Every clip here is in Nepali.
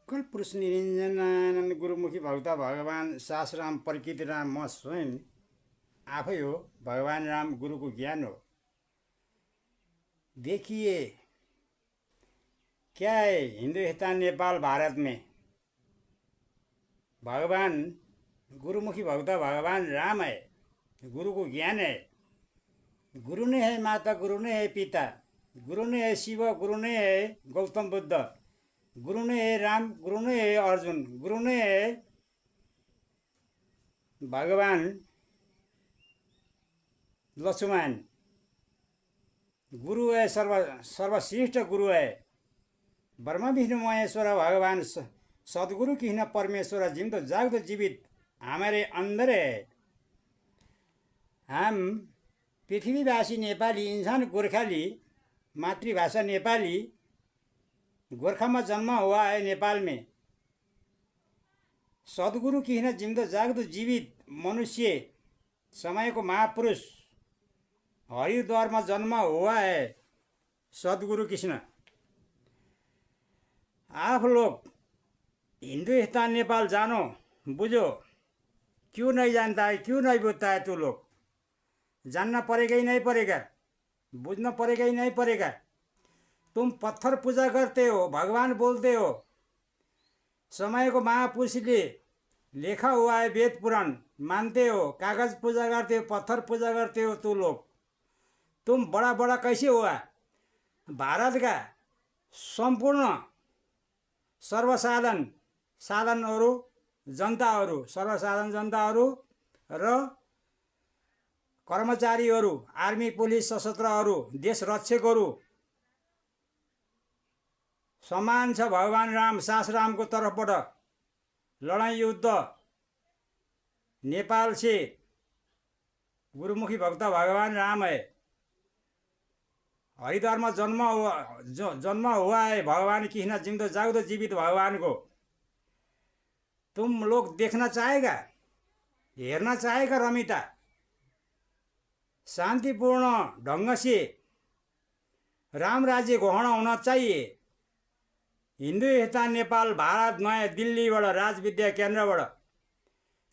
कल्पुरुष निरञ्जनानन्द गुरुमुखी भक्त भगवान सासराम परिकृत राम म स्वयं आफै हो। भगवान राम गुरुको ज्ञान हो। देखिए क्या है हिंदुस्तान नेपाल भारत में भगवान गुरुमुखी भक्त भगवान राम है। गुरु को ज्ञान है। गुरु ने है माता, गुरु ने है पिता, गुरु ने है शिव, गुरु ने है गौतम बुद्ध, गुरु ने है राम, गुरु ने है अर्जुन, गुरु ने है भगवान लक्ष्मण। गुरु है सर्वश्रेष्ठ गुरु है। ब्रह्मा विष्णु महेश्वर भगवान सदगुरु कृष्ण परमेश्वर जिंदो जागदो जीवित हमारे अंदर है। हम पृथ्वीवासी नेपाली इंसान गोर्खाली, मातृभाषा नेपाली, गोरखा में जन्म हुआ है नेपाल में। सदगुरु कृष्ण जिंदो जागदो जीवित मनुष्य, समय को महापुरुष हरिद्वार में जन्म हुआ है सदगुरु कृष्ण। आप लोग हिंदुस्तान नेपाल जानो, बुझो। क्यों नहीं जानता है, क्यों नहीं बुझता है? तू लोग जानना पड़ेगा ही नहीं पड़ेगा, बुझना पड़ेगा ही नहीं पड़ेगा। तुम पत्थर पूजा करते हो, भगवान बोलते हो। समय को महापुरुष ने लिखा हुआ है, वेद पुराण मानते हो, कागज पूजा करते हो, पत्थर पूजा करते हो। तू लोग तुम बड़ा बड़ा कैसे हुआ? भारत का संपूर्ण सर्वसाधारण साधनहरू जनताहरू, सर्वसाधारण जनताहरू र कर्मचारीहरू, आर्मी पुलिस सशस्त्रहरू, देश रक्षकहरू समान छ। भगवान राम सासरामको तर्फबाट लडाईं युद्ध नेपाल से गुरुमुखी भक्त भगवान राम है। हरिद्वार में जन्म हुआ है भगवान कृष्ण जिंदो जागदो जीवित भगवान को। तुम लोग देखना चाहेगा, हेरना चाहेगा रमिता? शांतिपूर्ण ढंग से राम राज्य ग्रहण होना चाहिए। हिंदुस्तान नेपाल भारत नया दिल्लीबाट राजविद्या केन्द्रबाट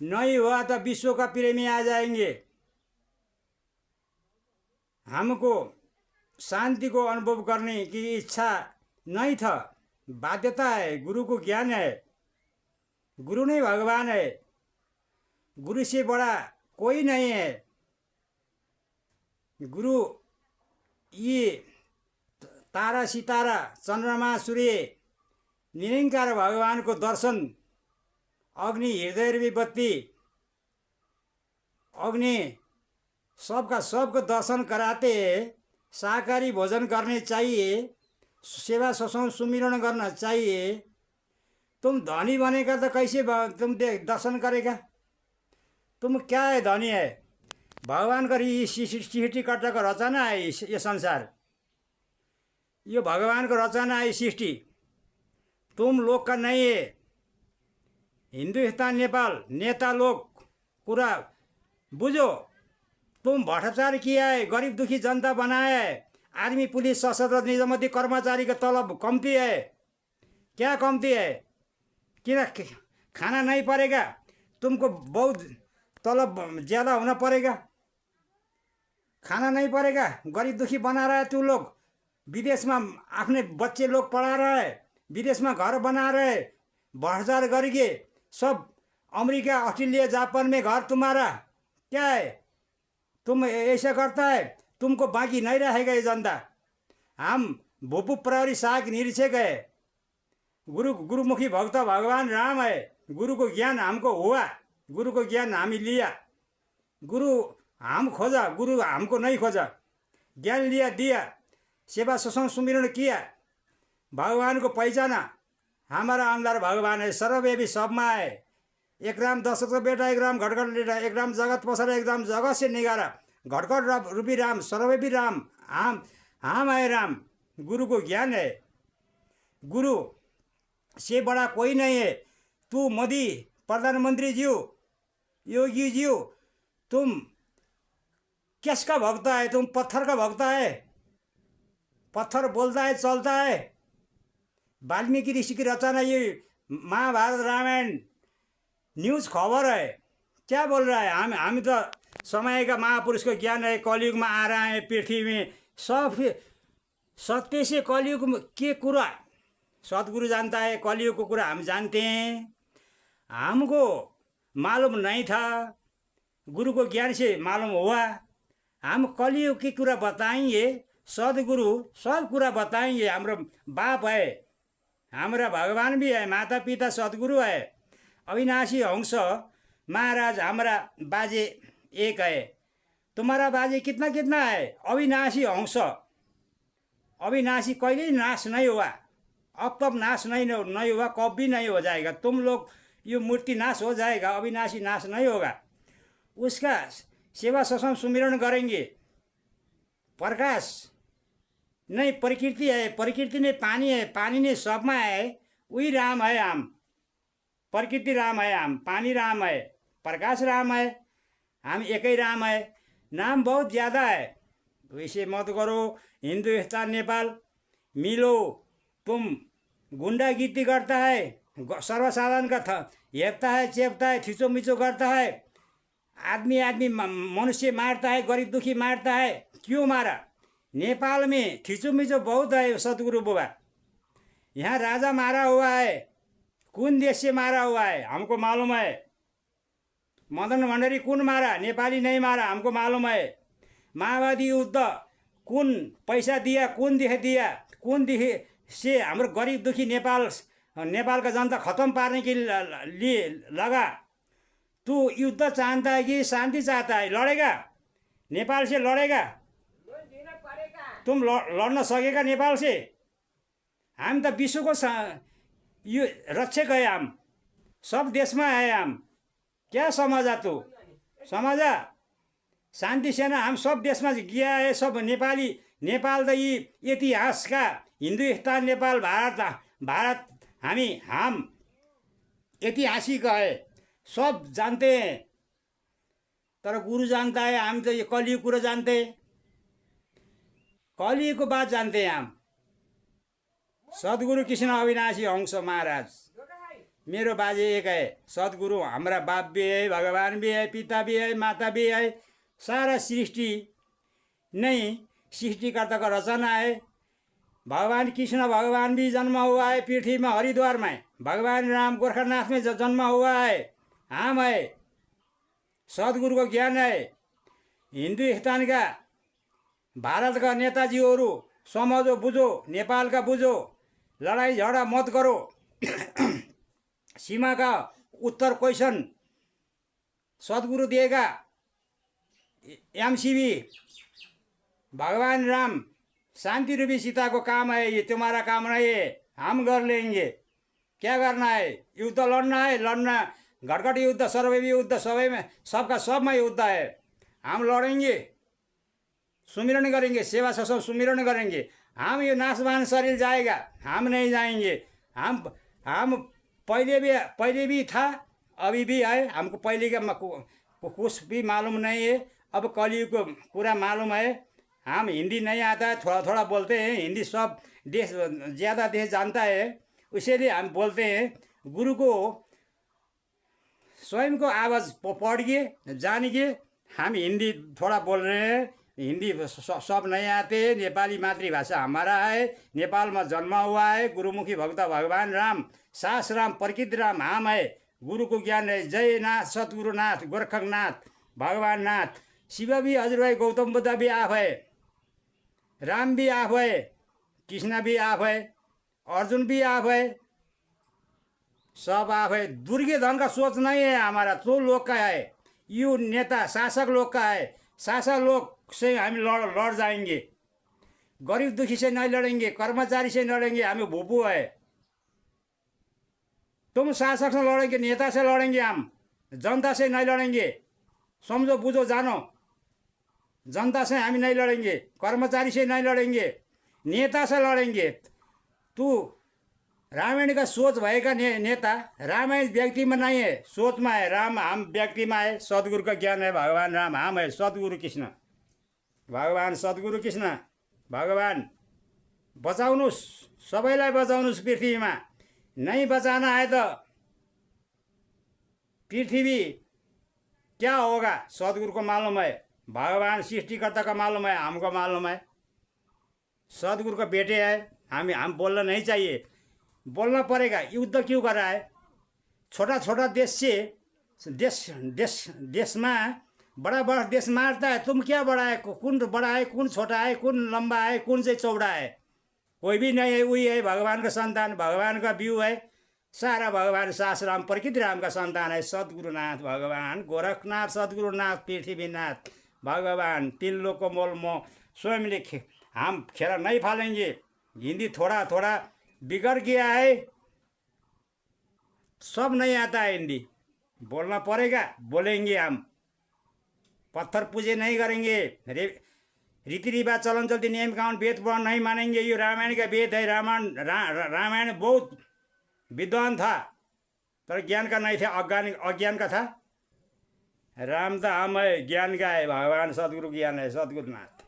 नहीं हुआ तो विश्व का प्रेमी आ जाएंगे। हमको शांति को अनुभव करने की इच्छा नहीं था, बाध्यता है। गुरु को ज्ञान है। गुरु नहीं भगवान है। गुरु से बड़ा कोई नहीं है। गुरु ये तारा सितारा चंद्रमा सूर्य निरंकार भगवान को दर्शन, अग्नि हृदय बत्ती, अग्नि सबका सबको दर्शन कराते हैं। शाकाहारी भोजन करने चाहिए, सेवा सत्संग सुमिरन करना चाहिए। तुम धनी बनेगा तो कैसे तुम दर्शन करेगा? तुम क्या है? धनी है? भगवान का सृष्टिकर्ता का रचना है ये संसार। ये भगवान का रचना है सृष्टि, तुम लोग का नहीं है। हिंदुस्तान नेपाल नेता लोग कुरा बुझो। तुम भ्रष्टाचार किया है, गरीब दुखी जनता बनाया है। आर्मी पुलिस सशस्त्र निजामती कर्मचारी का तलब कमती है। क्या कमती है? किन खाना नहीं पड़ेगा? तुमको बहुत तलब ज़्यादा होना पड़ेगा। खाना नहीं पड़ेगा, गरीब दुखी बना रहा है तू लोग। विदेश में अपने बच्चे लोग पढ़ा रहा है, विदेश में घर बना रहे, भ्रष्टाचार करके सब अमेरिका, ऑस्ट्रेलिया, जापान में घर तुम्हारा। क्या है? तुम ऐसा करता है, तुमको बाकी नहीं रहेगा ये जनता। हम भूपू प्रहरी सहायक निरीक्षक है। गुरुमुखी भक्त भगवान राम है। गुरु को ज्ञान हमको हुआ, गुरु को ज्ञान हमें लिया। गुरु हम खोजा, गुरु हमको नहीं खोजा। ज्ञान लिया, दिया, सेवा सत्संग सुमिरन किया, भगवान को पहचाना। हमारा अंदर भगवान है, सर्वव्यापी सबमा है। एक राम दशरथ का बेटा, एक राम घटघट बेटा, एक राम जगत पसरा, एक राम जगत से निगारा। घटघट रूपी राम, सर्वव्यापी राम, हम है राम। गुरु को ज्ञान है। गुरु से बड़ा कोई नहीं है। तू मोदी प्रधानमंत्री जी, योगी जी, तुम किसका भक्त है? तुम पत्थर का भक्त है। पत्थर बोलता है, चलता है। वाल्मीकि ऋषि की रचना ये महाभारत रामायण न्यूज़ खबर है, क्या बोल रहा है? हम तो समय का महापुरुष को ज्ञान है, कलयुग में आ रहा है पृथ्वी में, सब सत्य से कलयुग में के कुरा सदगुरु जानता है, कलयुग को कुरा हम जानते हैं। हमको मालूम नहीं था, गुरु को ज्ञान से मालूम हुआ। हम कलयुग की कुरा बताएंगे, सदगुरु सब कुरा बताएंगे। हाम्रो बाप है, हमारा भगवान भी है, माता पिता सदगुरु है, अविनाशी हंस महाराज हमारा बाजे एक है। तुम्हारा बाजे कितना कितना है? अविनाशी हंस, अविनाशी कहीं नाश नहीं हुआ, अब तक नाश नहीं हुआ, कभी नहीं हो जाएगा। तुम लोग ये मूर्ति नाश हो जाएगा, अविनाशी नाश नहीं होगा। उसका सेवा सत्संग सुमिरन करेंगे। प्रकाश नहीं प्रकृति है, प्रकृति ने पानी है, पानी ने सबमा है, वही राम है। हम प्रकृति राम है, हम पानी राम है, प्रकाश राम है, हम एक ही राम है। नाम बहुत ज़्यादा है, वैसे मत करो। हिंदुस्तान नेपाल मिलो, तुम गुंडागिर्दी करता है, सर्वसाधारण का हेपता है, चेपता है, थिचोमिचो करता है, आदमी मनुष्य मारता है, गरीब दुखी मारता है। क्यों मारा? नेपाल में थिचोमिचो बहुत है सदगुरु बाबा। यहाँ राजा मारा हुआ है, कौन देश से मारा हुआ है हमको मालूम है। मदन भण्डारी कौन मारा? नेपाली नहीं मारा, हमको मालूम है। माओवादी युद्ध कौन पैसा दिया, कौन देश दिया, कौन देश से हाम्रो गरीब दुखी नेपाल का जनता खत्म पारने के लिए लगा। तू युद्ध चाहता है कि शांति चाहता है? लड़ेगा नेपाल से, लड़ेगा? तुम लड़न सकेगा नेपाल से? हम तो विश्व को यो रक्षक है, हम सब देश में है। हम क्या समझा तू? समझा? शांति सेना हम सब देश में गया है, सब नेपाली। नेपाल तो ये इतिहास का हिंदुस्तान नेपाल भारत हम ऐतिहासिक है, सब जानते हैं। तर गुरु जानता है, हम तो ये कलयुग कुरा जानते हैं, कलयुग को बात जानते हैं हम। सदगुरु कृष्ण अविनाशी हंस महाराज मेरो बाजे एक है। सदगुरु हमारा बाप भी है, भगवान भी है, पिता भी है, माता भी है। सारा सृष्टि नहीं सृष्टिकर्ता का रचना है। भगवान कृष्ण भगवान भी जन्म हुआ है पृथ्वी में, हरिद्वार में। भगवान राम गोरखनाथ में जन्म हुआ है। हम है, सदगुरु को ज्ञान है। हिंदुस्तान का भारत का नेताजीहरू समझो, बुझो, नेपाल का बुझो, लड़ाई झगड़ा मत करो। सीमा का उत्तर क्वेश्चन सदगुरु देगा। एमसीबी भगवान राम शांति रूपी सीता को काम है, ये तुम्हारा काम नहीं है, हम कर लेंगे। क्या करना है? युद्ध लड़ना है, लड़ना। घटघट युद्ध, सर्वव्यापी युद्ध, सबै में सबका सब में युद्ध है। हम लड़ेंगे, सुमिरन करेंगे, सेवा सत्संग सुमिरन करेंगे। हम ये नाशवान शरीर जाएगा, हम नहीं जाएंगे। हम पहले भी था, अभी भी है। हमको पहले का कुछ भी मालूम नहीं है, अब कलयुग को पूरा मालूम है। हम हिंदी नहीं आता है, थोड़ा थोड़ा बोलते हैं। हिंदी सब देश ज़्यादा देश जानता है, इसीलिए हम बोलते हैं। गुरु को स्वयं को आवाज़ पढ़िए, जानिए। हम हिंदी थोड़ा बोल रहे हैं, हिंदी सब नहीं आते। नेपाली मातृभाषा हमारा है, नेपाल में जन्म हुआ है। गुरुमुखी भक्त भगवान राम, सास राम, प्रकृति राम हम है। गुरु को ज्ञान है। जय नाथ, सतगुरुनाथ, गोरखनाथ, भगवान नाथ। शिव भी हजुरभाइ गौतम बुद्ध भी आप है, राम भी आप है, कृष्ण भी आप है, अर्जुन भी आप है, सब आप है। दुर्योधन का सोच नहीं है हमारा, तो लोग का है। यू नेता शासक लोग का है। शासक लोग से हम लड़ जाएंगे, गरीब दुखी से नहीं लड़ेंगे, कर्मचारी से लड़ेंगे। हमें भूपू है। तुम शासक से लड़ेंगे, नेता से लड़ेंगे, हम जनता से नहीं लड़ेंगे। समझो, बुझो, जानो। जनता से हम नहीं लड़ेंगे, कर्मचारी से नहीं लड़ेंगे, नेता से लड़ेंगे। तू रामायण का सोच भएका नेता, रामायण व्यक्ति में नहीं है, सोच में है। राम हम व्यक्ति में है। सदगुरु का ज्ञान है, भगवान राम हम है। सदगुरु कृष्ण भगवान, सदगुरु कृष्ण भगवान बचाउनुहोस्, सबैलाई बचाउनुहोस् पृथ्वीमा। नहीं बचाना है तो पृथ्वी क्या होगा सदगुरु को मालूम है, भगवान सृष्टिकर्ता का मालूम है, हमको मालूम है। सदगुरु का बेटे है, हम बोलना नहीं चाहिए, बोलना पड़ेगा। युद्ध क्यों कर रहा है? छोटा छोटा देश से देश में बड़ा बड़ा देश मारता है। तुम क्या बड़ा है, कौन बड़ा है, कौन छोटा है, कौन लंबा है, कौन से चौड़ा है? कोई भी नहीं है। वही है भगवान का संतान, भगवान का व्यू है सारा। भगवान सास राम प्रकृति राम का संतान है। सदगुरुनाथ भगवान गोरखनाथ, सदगुरुनाथ पृथ्वीनाथ भगवान, तीन लोग को मोल मो स्वयं लिखे। हम खेला नहीं फालेंगे। हिंदी थोड़ा थोड़ा बिगड़ गया है, सब नहीं आता है हिंदी, बोलना पड़ेगा, बोलेंगे हम। पत्थर पूजे नहीं करेंगे, रीति रिवाज चलन चलती नियम कानून वेद पुराण नहीं मानेंगे। ये रामायण का वेद है। रामायण बहुत विद्वान था पर ज्ञान का नहीं था, अज्ञान का था। राम तो हम है, ज्ञान का है, भगवान सदगुरु ज्ञान है, सदगुरुनाथ।